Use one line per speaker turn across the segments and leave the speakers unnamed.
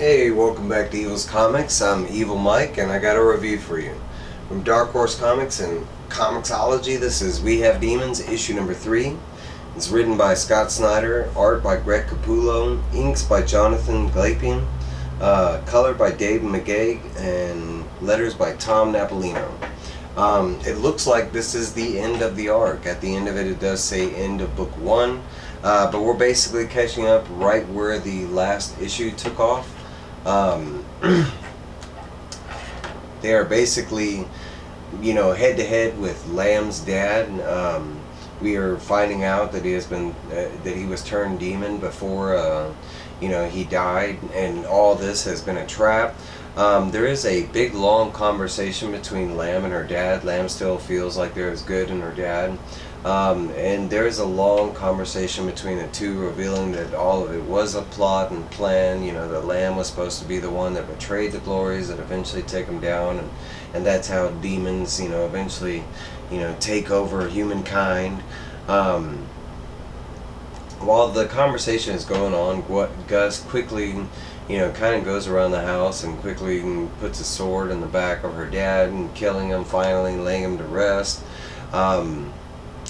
Hey, welcome back to Evil's Comics. I'm Evil Mike, and I got a review for you. From Dark Horse Comics and Comixology, this is We Have Demons, issue number 3. It's written by Scott Snyder, art by Greg Capullo, inks by Jonathan Glapion, color by Dave McCaig, and letters by Tom Napolitano. It looks like this is the end of the arc. At the end of it, it does say end of book 1. But we're basically catching up right where the last issue took off. They are basically, head to head with Lamb's dad. We are finding out that he was turned demon before, he died, and all this has been a trap. There is a big long conversation between Lamb and her dad. Lamb still feels like they're as good in her dad. And there is a long conversation between the two, revealing that all of it was a plot and plan. The Lamb was supposed to be the one that betrayed the Glories that eventually take them down, and that's how demons, eventually, take over humankind. While the conversation is going on, Gus quickly, kind of goes around the house and quickly puts a sword in the back of her dad and killing him, finally laying him to rest.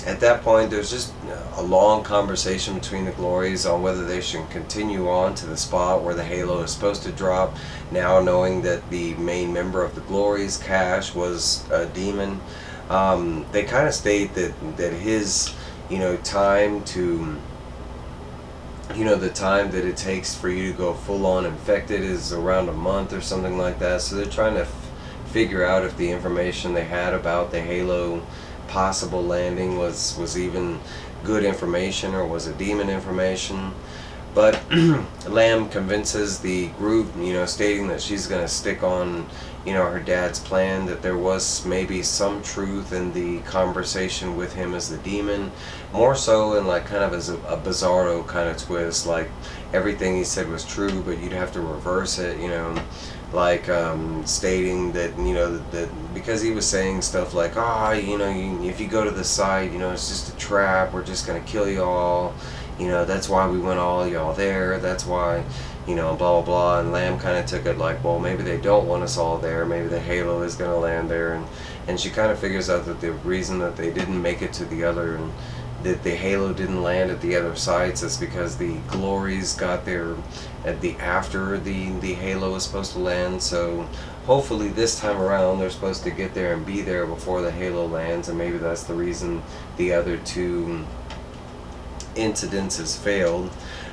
At that point, there's just a long conversation between the Glories on whether they should continue on to the spot where the halo is supposed to drop, now knowing that the main member of the Glories, Cash, was a demon. They kind of state that his, time to, the time that it takes for you to go full-on infected is around a month or something like that. So they're trying to figure out if the information they had about the halo possible landing was even good information or was it demon information. But Lamb convinces the group, stating that she's going to stick on, her dad's plan, that there was maybe some truth in the conversation with him as the demon, more so in like kind of as a bizarro kind of twist, like everything he said was true, but you'd have to reverse it, like stating that that because he was saying stuff like, if you go to the site, it's just a trap, we're just gonna kill you all, that's why we want all y'all there, that's why, blah blah blah. And Lamb kind of took it like, well, maybe they don't want us all there, maybe the halo is gonna land there, and she kind of figures out that the reason that they didn't make it to the other, and that the halo didn't land at the other sites, is because the Glories got there after the halo was supposed to land. So hopefully this time around they're supposed to get there and be there before the halo lands, and maybe that's the reason the other two incidents has failed.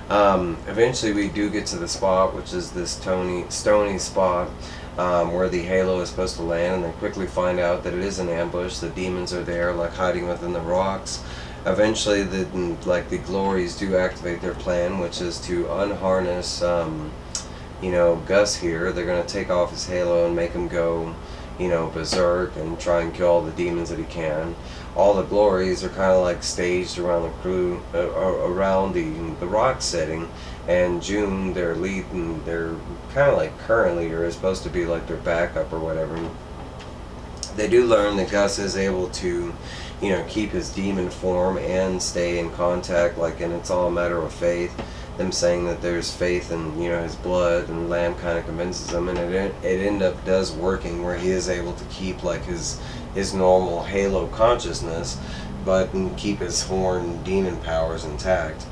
Eventually we do get to the spot, which is this stony spot, where the halo is supposed to land, and they quickly find out that it is an ambush. The demons are there, like hiding within the rocks. Eventually, the Glories do activate their plan, which is to unharness, Gus here. They're going to take off his halo and make him go, berserk and try and kill all the demons that he can. All the Glories are kind of like staged around the crew, around the rock setting, and June, their lead, and their kind of like current leader, is supposed to be like their backup or whatever. They do learn that Gus is able to, keep his demon form and stay in contact, and it's all a matter of faith. Them saying that there's faith in, his blood, and Lamb kind of convinces him, and it does working, where he is able to keep like his normal halo consciousness, but keep his horn demon powers intact.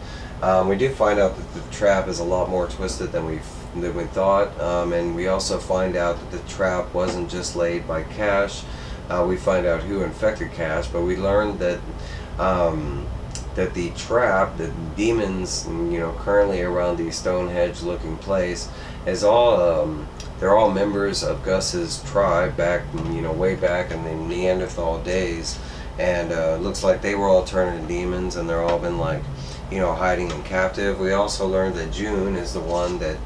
We do find out that the trap is a lot more twisted than we thought, and we also find out that the trap wasn't just laid by Cash. We find out who infected Cash, but we learned that that the trap, the demons, currently around the Stonehenge-looking place, is all they're all members of Gus's tribe back, way back in the Neanderthal days, and looks like they were all turned into demons, and they're all been hiding in captive. We also learned that June is the one that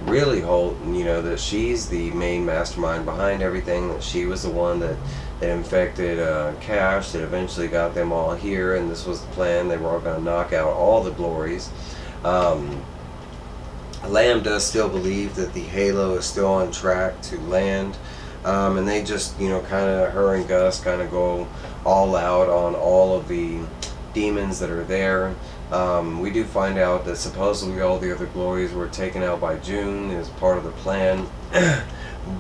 really that she's the main mastermind behind everything, that she was the one that infected Cash, that eventually got them all here, and this was the plan. They were all going to knock out all the Glories. Lamb does still believe that the halo is still on track to land, and they just, her and Gus kind of go all out on all of the demons that are there. We do find out that supposedly all the other glories were taken out by June as part of the plan.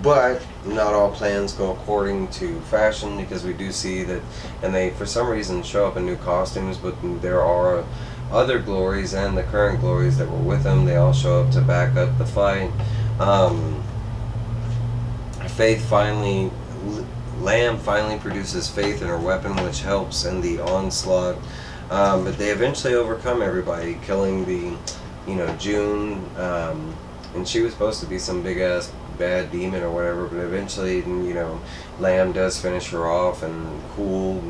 But not all plans go according to fashion, because we do see that, and they for some reason show up in new costumes, but there are other glories and the current glories that were with them. They all show up to back up the fight. Faith finally, Lamb finally produces faith in her weapon, which helps in the onslaught. But they eventually overcome everybody, killing the, June, and she was supposed to be some big ass bad demon or whatever, but eventually, Lamb does finish her off in cool,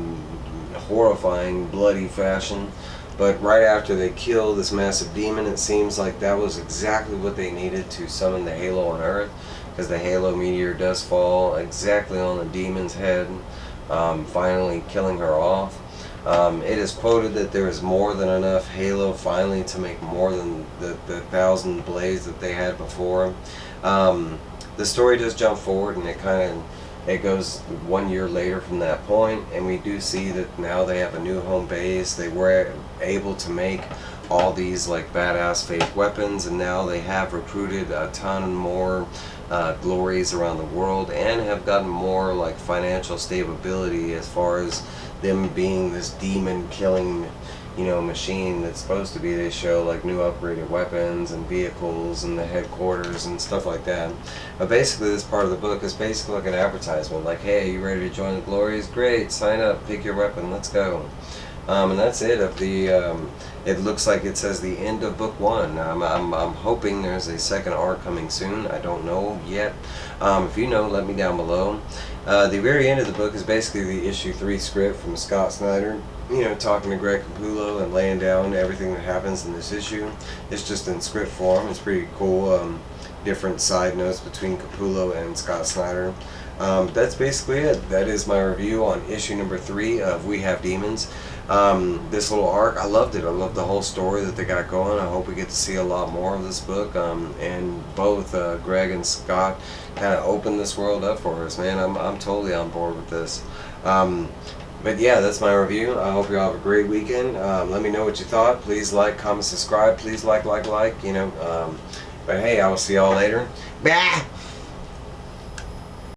horrifying, bloody fashion. But right after they kill this massive demon, it seems like that was exactly what they needed to summon the halo on Earth, because the halo meteor does fall exactly on the demon's head, finally killing her off. It is quoted that there is more than enough halo finally to make more than the 1,000 blades that they had before. The story does jump forward, and it goes 1 year later from that point, and we do see that now they have a new home base. They were able to make all these like badass faith weapons, and now they have recruited a ton more glories around the world, and have gotten more like financial stability as far as them being this demon killing machine that's supposed to be. They show like new upgraded weapons and vehicles and the headquarters and stuff like that. But basically this part of the book is basically like an advertisement, like, hey, you ready to join the glories? Great, sign up, pick your weapon, let's go. And that's it of the it looks like it says the end of book 1. I'm hoping there's a second arc coming soon. I don't know yet. If you know, let me down below. The very end of the book is basically the issue 3 script from Scott Snyder, talking to Greg Capullo and laying down everything that happens in this issue. It's just in script form. It's pretty cool. Different side notes between Capullo and Scott Snyder. That's basically it. That is my review on issue number 3 of We Have Demons. This little arc, I loved it. I loved the whole story that they got going. I hope we get to see a lot more of this book. And both Greg and Scott kind of opened this world up for us, man. I'm totally on board with this. But yeah, that's my review. I hope you all have a great weekend. Let me know what you thought. Please like, comment, subscribe. Please like. But hey, I will see y'all later. Bye!